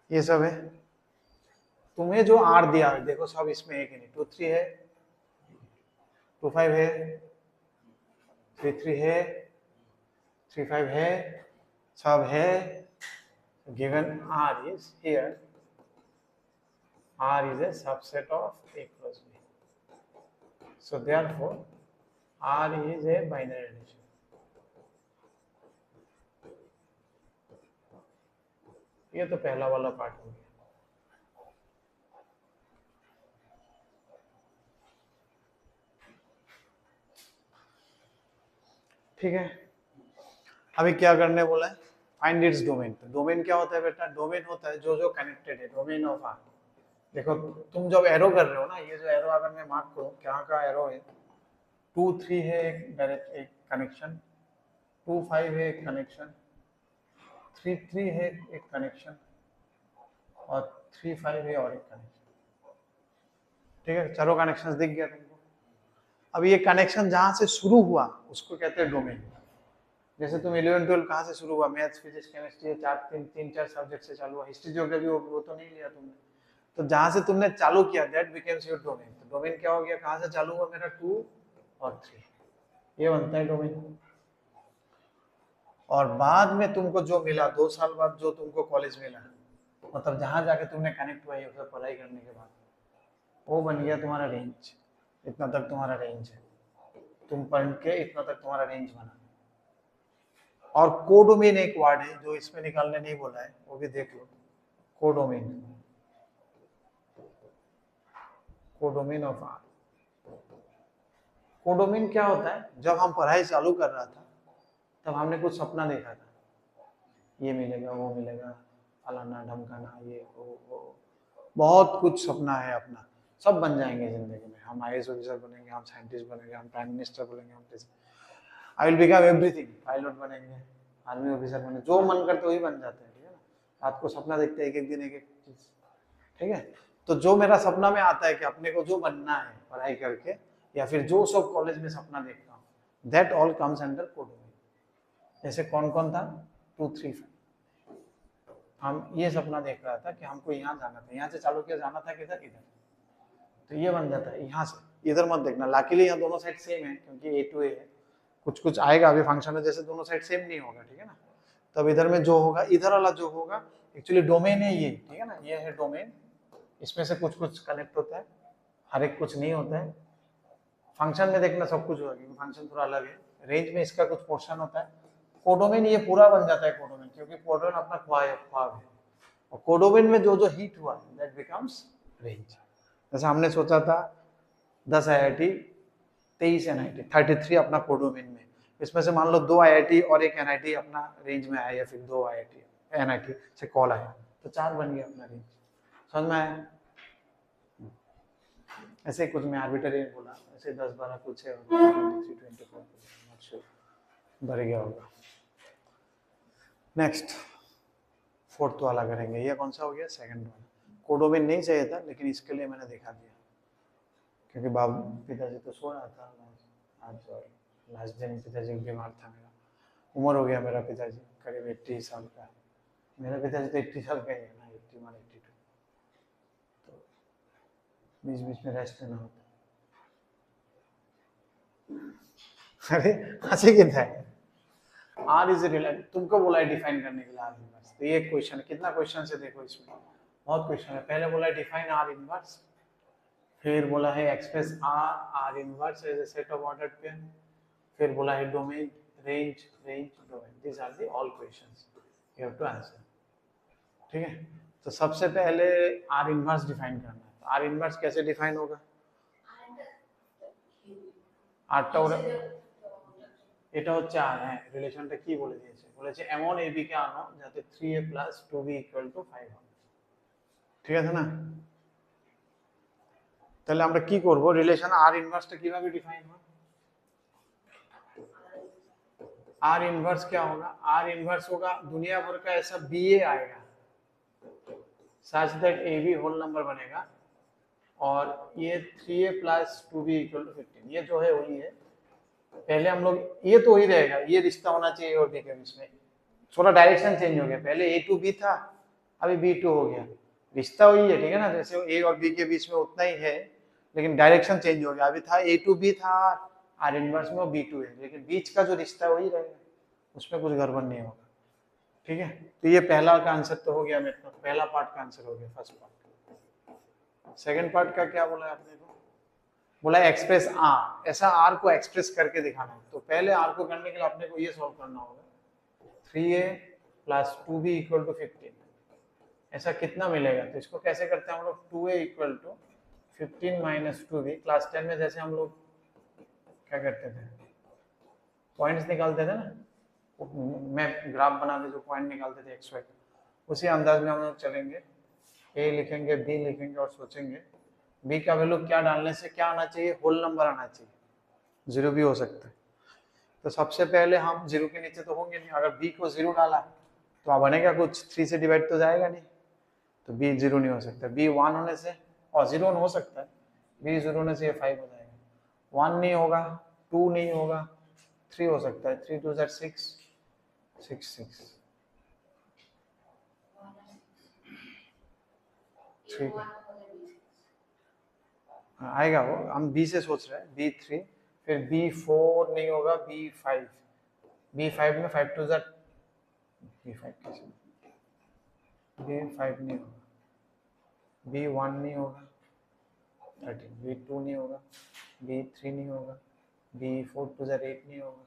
S1: ये सब है। तुम्हें जो आर दिया है देखो सब इसमें एक ही नहीं, 2 3 है, 2 5 है, 3 3 है, 3 5 है, सब है। given R is here, R is a subset of A plus B. So therefore R is a binary relation. ये तो पहला वाला पार्ट हो गया। ठीक है, अभी क्या करने बोला है, फाइंड इट्स डोमेन। तो डोमेन क्या होता है बेटा, डोमेन होता है जो जो कनेक्टेड है, डोमेन ऑफ आर। देखो तुम जब एरो कर रहे हो ना, ये जो एरो अगर मैं मार्क करूं, क्या का एरो है, 2 3 है एक डायरेक्ट एक कनेक्शन, 2 5 है एक कनेक्शन, 3 3 है एक कनेक्शन, और 3 5 है और एक कनेक्शन। ठीक है, चारों कनेक्शंस दिख गया तुमको। अब ये कनेक्शन जहां से शुरू हुआ उसको कहते हैं डोमेन। जैसे तुम 11 12 कहाँ से शुरू हुआ, मैथ्स फिजिक्स केमिस्ट्री, 4 सब्जेक्ट से चालू हुआ, हिस्ट्री ज्योग्राफी वो तो नहीं लिया तुमने। तो जहां से तुमने चालू किया दैट बिकम्स योर डोमेन। तो डोमेन क्या हो गया, कहां से चालू हुआ मेरा, 2 और 3, ये बनता है डोमेन। और बाद में तुमको जो मिला 2 साल बाद, जो तुमको कॉलेज मिला, मतलब जहां जाके तुमने कनेक्ट हुआ उसे पढ़ाई करने के बाद, वो बन गया तुम्हारा रेंज। इतना तक तुम्हारा रेंज है, तुम पढ़ के इतना तक तुम्हारा रेंज बना। और कोडोमेन एक वर्ड है जो इसमें निकालने नहीं बोला है, वो भी देख लो। Codomain, codomain of R. Codomain क्या होता है, जब हम पढ़ाई चालू कर रहा था तब हमने कुछ सपना देखा था, ये मिलेगा वो मिलेगा, फलाना ढमकाना, ये वो बहुत कुछ सपना है अपना, सब बन जाएंगे जिंदगी में। हम IAS ऑफिसर बनेंगे, हम साइंटिस्ट बनेंगे, हम प्राइम मिनिस्टर बनेंगे, हम I will become everything, pilot बनेंगे, आर्मी ऑफिसर बनेंगे, जो मन करते वही बन जाते हैं। ठीक है ना, रात को सपना देखते हैं एक एक दिन एक एक चीज। ठीक है, तो जो मेरा सपना में आता है कि अपने को जो बनना है पढ़ाई करके, या फिर जो सब कॉलेज में सपना देख रहा हूँ, that all comes under codomain. जैसे कौन कौन था, 2 3 5, हम ये सपना देख रहा था कि हमको यहाँ जाना था, यहाँ से चालू किया, जाना था किधर, इधर, तो ये बन जाता है। यहाँ से इधर मत देखना, लाकीली यहाँ दोनों साइड सेम है क्योंकि A to A है। कुछ कुछ आएगा अभी फंक्शन में, जैसे दोनों साइड सेम नहीं होगा। ठीक है ना, तब इधर में जो होगा, इधर वाला जो होगा एक्चुअली डोमेन है ये। ठीक है ना, ये है डोमेन, इसमें से कुछ कुछ कनेक्ट होता है, हर एक कुछ नहीं होता है। फंक्शन में देखना सब कुछ होगा क्योंकि फंक्शन थोड़ा अलग है। रेंज में इसका कुछ पोर्शन होता है। कोडोमेन ये पूरा बन जाता है कोडोमेन, क्योंकि कोडोमेन अपना ख्वाब है, और कोडोमेन में जो जो हिट हुआ दैट बिकम्स रेंज। जैसे हमने सोचा था 10 IIT, 23 NIT, 33 अपना कोडोमेन में, इसमें से मान लो 2 IIT और 1 NIT अपना रेंज में आया, या फिर 2 IIT NIT से कॉल आया, तो 4 बन गया अपना रेंज। समझ में आया? ऐसे कुछ मैं आर्बिट्ररी बोला, ऐसे 10 12 कुछ है, 23 24 भर गया होगा। नेक्स्ट 4th वाला करेंगे। ये कौन सा हो गया, सेकंड वाला। कोडोमेन नहीं चाहिए था लेकिन इसके लिए मैंने दिखा दिया, क्योंकि बाबू पिताजी तो सो रहा था आज, और लास्ट दिन पिताजी बीमार था। मेरा उम्र हो गया, मेरा पिताजी करीब 80 साल का है। मेरा पिताजी तो 80 साल का ही है ना, 81 82, तो बीच बीच में रेस्ट लेना होता। अरे हंसी कितना है, आर इज रिलेटेड, तुमको बोला है डिफाइन करने के लिए आर इनवर्स। तो ये क्वेश्चन, कितना क्वेश्चन से देखो इसमें, बहुत क्वेश्चन है। पहले बोला है डिफाइन आर इनवर्स, फिर बोला है express R inverse as a set of ordered pair, फिर बोला है domain, range domain. This are the all questions you have to answer. ठीक है, तो सबसे पहले आर इनवर्स डिफाइन करना है। तो आर इनवर्स कैसे डिफाइन होगा, आरटा এটা হচ্ছে আর, হ্যাঁ রিলেশনটা কি বলে দিয়েছে, বলেছে এমন ab কে আনো যাতে 3a + 2b = 5 হয়। ঠিক আছে না, তাহলে আমরা কি করব, রিলেশন আর ইনভার্সটা কিভাবে ডিফাইন হয়। आर इनवर्स क्या होगा, आर इनवर्स होगा दुनिया भर का ऐसा BA आएगा such that AB whole number बनेगा, और ये 3a + 2b = 15, ये जो है वही है। पहले हम लोग, ये तो वही रहेगा, ये रिश्ता होना चाहिए और के बीच में, थोड़ा डायरेक्शन चेंज हो गया। पहले A to B था, अभी B2 हो गया, रिश्ता वही है, ठीक है ना, जैसे A और B के बीच में उतना ही है, लेकिन डायरेक्शन चेंज हो गया, अभी था A to B था, R इनवर्स में वो B2 है, लेकिन बीच का जो रिश्ता है वही रहेगा, उसमें कुछ गड़बड़ नहीं होगा, ठीक है। तो ये पहला का आंसर तो हो गया मेरे को, पहला पार्ट का आंसर हो गया, फर्स्ट पार्ट। सेकंड पार्ट का क्या बोला आपने को, बोला एक्सप्रेस आर, ऐसा आर को एक्सप्रेस करके दिखाना है। तो पहले आर को करने के लिए आपने को ये सॉल्व करना होगा, 3a plus 2b equal to 15, ऐसा कितना मिलेगा। तो इसको कैसे करते हैं हम लोग, 2a equal to 15 minus 2b। Class 10 में जैसे हम लोग क्या करते थे, पॉइंट्स निकालते थे ना, मैं ग्राफ बना के जो पॉइंट निकालते थे एक्स वाई, उसी अंदाज में हम लोग चलेंगे, ए लिखेंगे, बी लिखेंगे और सोचेंगे बी का वैल्यू क्या डालने से क्या आना चाहिए, होल नंबर आना चाहिए, जीरो भी हो सकता है। तो सबसे पहले हम जीरो के नीचे तो होंगे नहीं, अगर बी को जीरो डाला तो अब बनेगा कुछ, 3 से डिवाइड तो जाएगा नहीं, तो बी जीरो नहीं हो सकता, बी 1 होने से, और जीरो हो सकता है, बी जीरो होने से ये 5 हो जाएगा, 1 नहीं होगा, 2 नहीं होगा, 3 हो सकता है, 3 2 6 6 6, ठीक है आएगा वो, हम बी से सोच रहे हैं, B3, फिर B4 नहीं होगा, B5, B5 में 5 2 B5 कैसे, B5 नहीं होगा, B1 नहीं होगा 13, B2 नहीं होगा, B3 नहीं होगा, B4 2 8 नहीं होगा,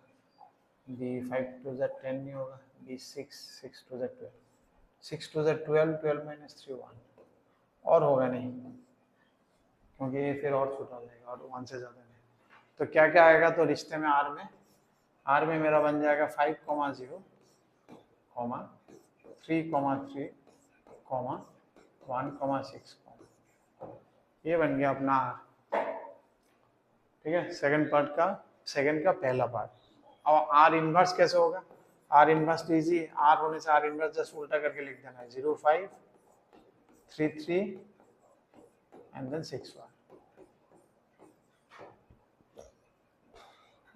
S1: B5 2 10 नहीं होगा, B6 6 2 12, 6 2 12, 12 माइनस 3 1, और होगा नहीं, क्योंकि ये फिर और छोटा हो जाएगा और 1 से ज़्यादा नहीं। तो क्या क्या आएगा, तो रिश्ते में आर में मेरा बन जाएगा 5, 0, 3, 3, 1, 6, ये बन गया अपना आर, ठीक है। सेकंड पार्ट का, सेकंड का पहला पार्ट। अब आर इनवर्स कैसे होगा, आर इनवर्स लीजिए, आर होने से आर इनवर्स जस्ट उल्टा करके लिख देना है, 0 5 3 3 एंड देन 6 1।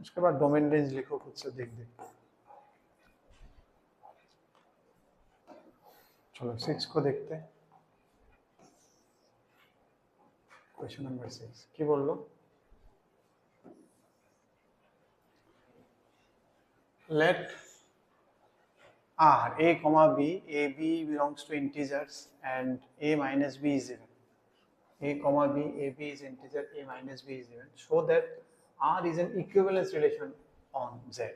S1: उसके बाद डोमेन रेंज लिखो खुद से देख देख। चलो 6 को देखते हैं, क्वेश्चन नंबर 6 की बोल लो, let R a comma b, a b belongs to integers and a minus b is even, a comma b, a b is integer, a minus b is even, so that R is an equivalence relation on Z।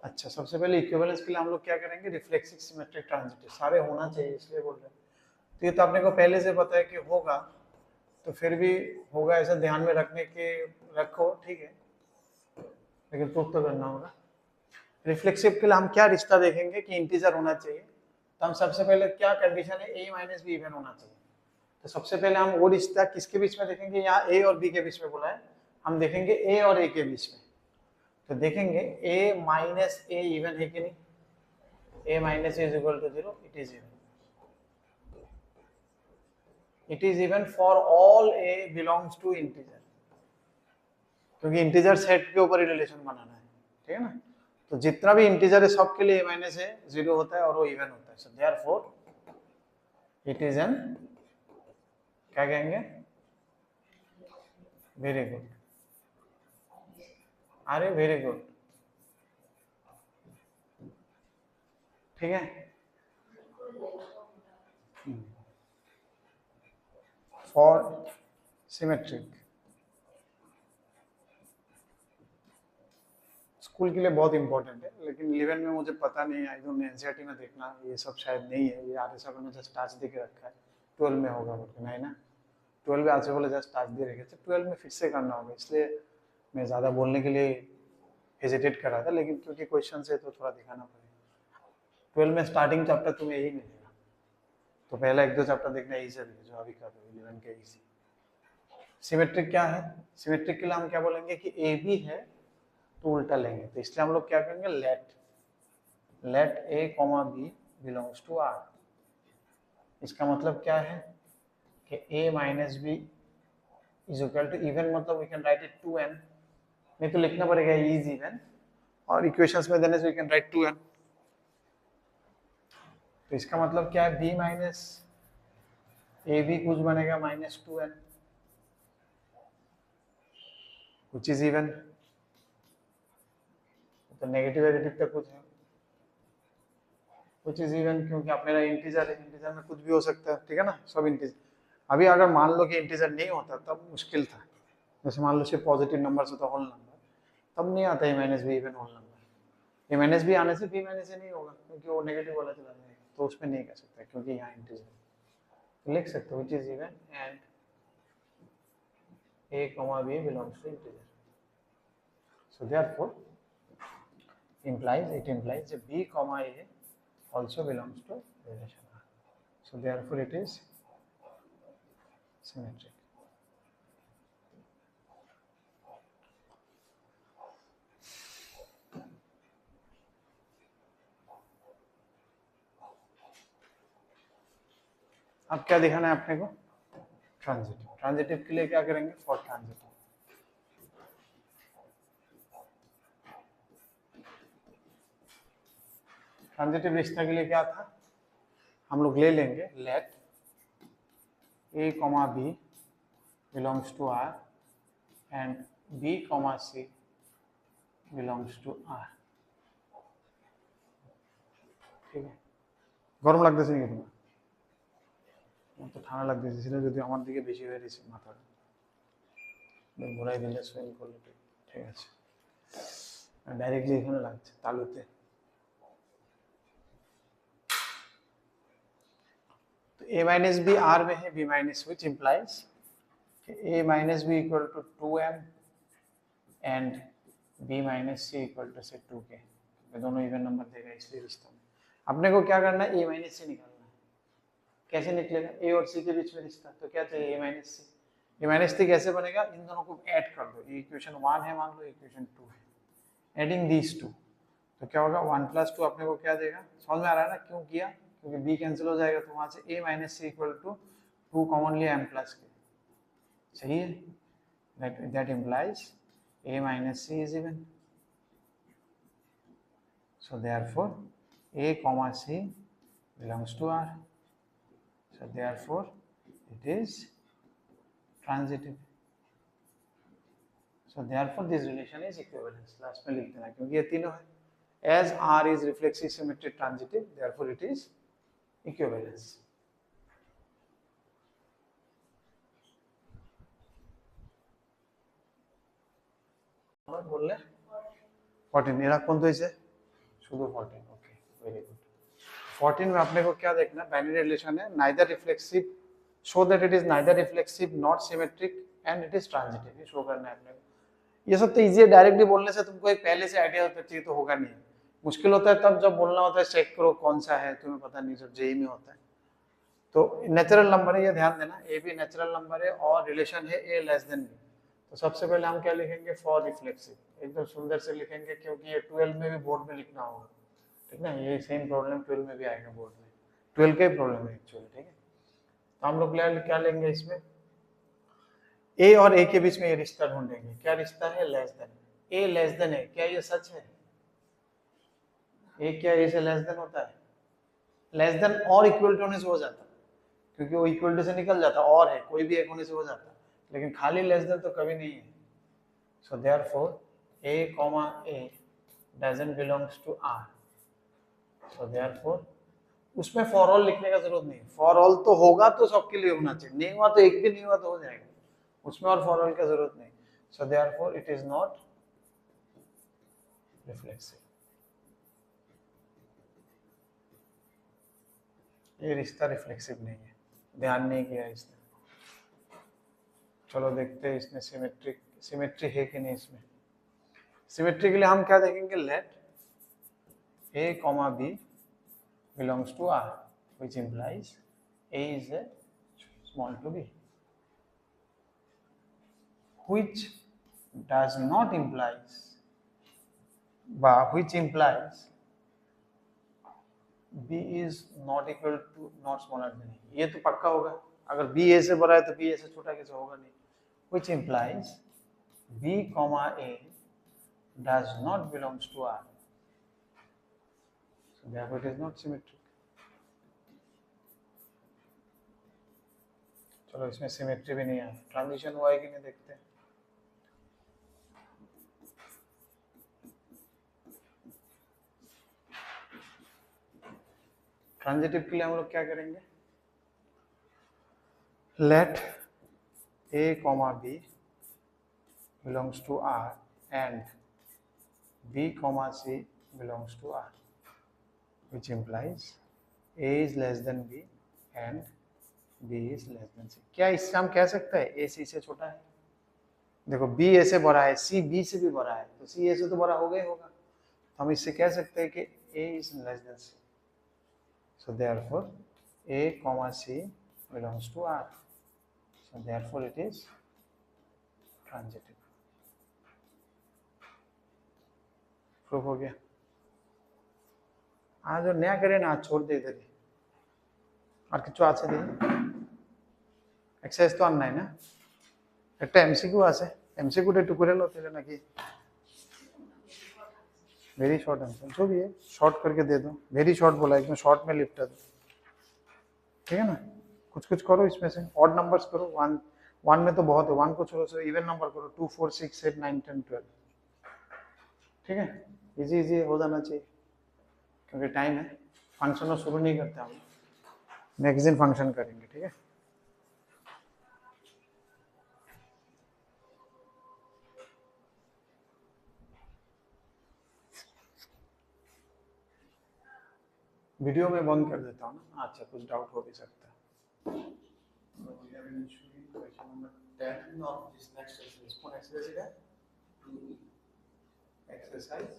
S1: अच्छा, सबसे पहले इक्विवेलेंस के लिए हम लोग क्या करेंगे, रिफ्लेक्सिव सिमेट्रिक ट्रांजिटिव, सारे होना चाहिए इसलिए बोल रहे हैं। तो ये तो आपने को पहले से पता है कि होगा, तो फिर भी होगा ऐसा ध्यान में रखने के रखो, ठीक है, लेकिन प्रूफ तो करना होगा। रिफ्लेक्सिव के लिए हम क्या रिश्ता देखेंगे कि इंटीजर होना चाहिए, तो हम सबसे पहले क्या कंडीशन है, a माइनस बी इवन होना चाहिए। तो सबसे पहले हम वो रिश्ता किसके बीच में देखेंगे, यहाँ a और b के बीच में बोला है, हम देखेंगे a और a के बीच में। तो देखेंगे a माइनस a इवन है कि नहीं, a minus is equal to 0, it is even, it is even for all a belongs to integer, क्योंकि इंटीजर सेट के ऊपर ही रिलेशन बनाना है, ठीक है ना। तो जितना भी इंटीजर है सबके लिए a माइनस है 0 होता है और वो इवन होता है, so therefore it is an, क्या कहेंगे, वेरी गुड, अरे वेरी गुड, ठीक है, फॉर सिमेट्रिक। स्कूल के लिए बहुत इंपॉर्टेंट है, लेकिन 11 में मुझे पता नहीं, आई डोंट नो, एनसीईआरटी में देखना, ये सब शायद नहीं है, ये आधे सब में जस्ट टाच दे के रखा है, 12 में होगा बोल नहीं ना, 12 में आज बोले जस्ट टाच दे रखे थे, 12 में फिर से करना होगा, इसलिए मैं ज़्यादा बोलने के लिए हेजिटेट कर रहा था, लेकिन क्योंकि क्वेश्चन से तो थोड़ा दिखाना पड़ेगा। 12 में स्टार्टिंग चैप्टर तुम्हें यही मिलेगा, तो पहला 1-2 चैप्टर देखना इजी है, जो अभी कर रहे हो 11 के इजी। सिमेट्रिक क्या है, सिमेट्रिक के लिए हम क्या बोलेंगे कि ए बी है तो उल्टा लेंगे, तो इसलिए हम लोग क्या करेंगे, let a comma B belongs to R। इसका मतलब क्या है कि a minus B is equal to even, मतलब we can write it 2n, नहीं तो लिखना पड़ेगा इज इवन, और इक्वेशंस में देने से वी कैन राइट 2n। तो इसका मतलब क्या है, b माइनस ए बी कुछ बनेगा -2n, कुछ इज इवन, तो नेगेटिव एडिटिव तक कुछ है, कुछ इज इवन, क्योंकि आप मेरा इंटीजर है, इंटीजर में कुछ भी हो सकता है, ठीक है ना, सब इंटीजर। अभी अगर मान लो कि इंटीजर नहीं होता तब मुश्किल था, जैसे मान लो सिर्फ पॉजिटिव नंबर होता होल नंबर, तब नहीं आता A minus B even whole number. A minus B आने से बी माइनस ए नहीं होगा, क्योंकि वो नेगेटिव वाला चला जाएगा, तो उसमें नहीं कर सकता क्योंकि यहाँ इंटीजर। तो लिख सकते हो which is even and a comma b belongs to integer. So therefore it implies that b comma a also belongs to relation R. So therefore it is symmetric. अब क्या दिखाना है अपने को, ट्रांजिटिव। ट्रांजिटिव के लिए क्या करेंगे, फॉर ट्रांजिटिव ट्रांजिटिव रिश्ता के लिए क्या था, हम लोग ले लेंगे late a comma b belongs to R and b comma c belongs to R। ঠিক আছে, গরম লাগতেছে নাকি তোমার? আমার তো ঠান্ডা লাগতেছে, সেটা যদি আমার দিকে বেশি হয়ে গেছে মাথাটা, ঘোরাই দিলে সুইং করলে ঠিক আছে, ডাইরেক্টলি এখানে লাগছে তালুতে। तो a माइनस बी आर में है, b minus which implies a minus B equal to 2m and b minus C equal to से 2k, दोनों इवन नंबर देगा इसलिए रिश्ता में। अपने को क्या करना है, a माइनस सी निकालना है। कैसे निकलेगा, a और c के बीच में रिश्ता, तो क्या चाहिए, a minus C. a minus C कैसे बनेगा, इन दोनों को ऐड कर दो, ये इक्वेशन 1 है मान लो, इक्वेशन 2 है, एडिंग दीस टू, तो क्या होगा 1 + 2 अपने को क्या देगा, समझ में आ रहा है ना क्यों किया, क्योंकि b कैंसिल हो जाएगा, तो वहां से a minus C equal to 2 common लिया m प्लस के, सही है, that implies a minus C is even. So therefore a comma c belongs to R. So therefore it is transitive. So therefore this relation is equivalence. Last में लिख देना क्योंकि ये तीनों है। As R is reflexive symmetric transitive, therefore it is equivalence. बोलले 14 এরা কোন হইছে শুধু 14, ओके वेरी गुड। 14 में अपने को क्या देखना, बाइनरी रिलेशन है, neither reflexive, show that it is neither reflexive not symmetric and it is transitive, ये शो करना है अपने को। ये सब तो इजी है, डायरेक्टली बोलने से तुमको एक पहले से आइडिया होता चाहिए, तो होगा नहीं, मुश्किल होता है तब जब बोलना होता है, चेक करो कौन सा है, तुम्हें पता नहीं, जब जेई में होता है। तो नेचुरल नंबर है, ये ध्यान देना, ए भी नेचुरल नंबर है और रिलेशन है ए लेस देन बी। तो सबसे पहले हम क्या लिखेंगे, फॉर रिफ्लेक्सिव, एकदम सुंदर से लिखेंगे, क्योंकि ये 12 में भी बोर्ड में लिखना होगा, ठीक ना, ये सेम प्रॉब्लम 12 में भी आएगा बोर्ड में, 12 का ही प्रॉब्लम है एक्चुअली, ठीक है। तो हम लोग क्या लेंगे इसमें, ए और ए के बीच में ये रिश्ता ढूंढेंगे, क्या रिश्ता है, लेस देन, ए लेस देन है, क्या ये सच है, ए क्या ए से लेस देन होता है, लेस देन और इक्वल टू होने से हो जाता, क्योंकि वो इक्वल टू से निकल जाता, और है कोई भी एक होने से हो जाता, लेकिन खाली लेस देन तो कभी नहीं है। So therefore a comma a doesn't belongs to R. So therefore उसमें फॉर ऑल लिखने का जरूरत नहीं, फॉर ऑल तो होगा तो सबके लिए होना चाहिए, नहीं हुआ तो एक भी नहीं हुआ तो हो जाएगा, उसमें और फॉर ऑल का जरूरत नहीं। So therefore it is not reflexive, ये रिश्ता रिफ्लेक्सिव नहीं है, ध्यान नहीं किया इसने। चलो देखते हैं इसमें सिमेट्री है कि नहीं। इसमें सिमेट्री के लिए हम क्या देखेंगे, late a comma b belongs to R, which implies a is a small to b, which does not implies b is not equal to not smaller than a, ये तो पक्का होगा, अगर b a से बड़ा है तो b a से छोटा कैसे होगा, नहीं, which implies b comma a does not belongs to R, so therefore it is not symmetric। चलो इसमें सिमेट्री भी नहीं है, ट्रांजिशन हुआ है कि नहीं देखते हैं। ट्रांजिटिव के लिए हम लोग क्या करेंगे, let a comma b belongs to R and b comma c belongs to R, which implies a is less than b and b is less than c। क्या इससे हम कह सकते हैं a c से छोटा है? देखो b a से बड़ा है, c b से भी बड़ा है, तो c a से तो बड़ा होगा ही होगा, तो हम इससे कह सकते हैं कि a is less than c, so therefore a comma c belongs to R, so therefore it is transitive. Proof हो गया। आज जो नया करे ना, आज छोड़ दे इधर ही, और কিছু আছে দেখি, এক্সারসাইজ তো আর নাই না, একটা এমসিকিউ আছে, এমসিকিউটা একটু করে लो তাহলে নাকি, वेरी शॉर्ट आंसर जो भी है शॉर्ट करके दे दो, वेरी शॉर्ट बोला एकदम शॉर्ट में लिपटा दो, ठीक है ना। कुछ कुछ करो इसमें से, ऑड नंबर्स करो, वन में तो बहुत है, वन को छोड़ो, सो इवन नंबर करो, 2 4 6 8 9 10 12, ठीक है, इजी इजी हो जाना चाहिए, क्योंकि टाइम है, फंक्शन शुरू नहीं करते हम, नेक्स्ट दिन फंक्शन करेंगे, ठीक है। वीडियो में बंद कर देता हूँ ना, अच्छा कुछ डाउट हो भी सकता है। Question number 10 of this next exercise. कौन exercise है? 2E. Exercise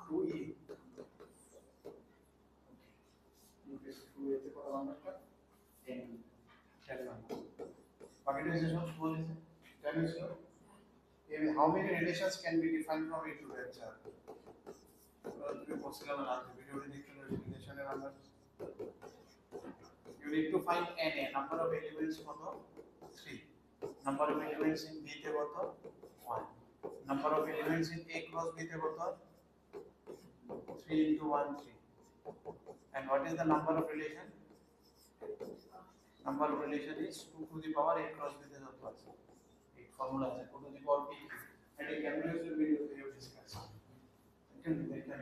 S1: 2E. How many relations can be defined from A to H? You need to find NA, number of elements কত 3, number of elements in B তে কত 1, number of elements in A cross B তে কত 3 into 1 3, and what is the number of relation? Number of relation is 2 to the power A cross B তে যত আছে, एक formula আছে 2 to the power B, and a calculation video we have discussed, you can make that,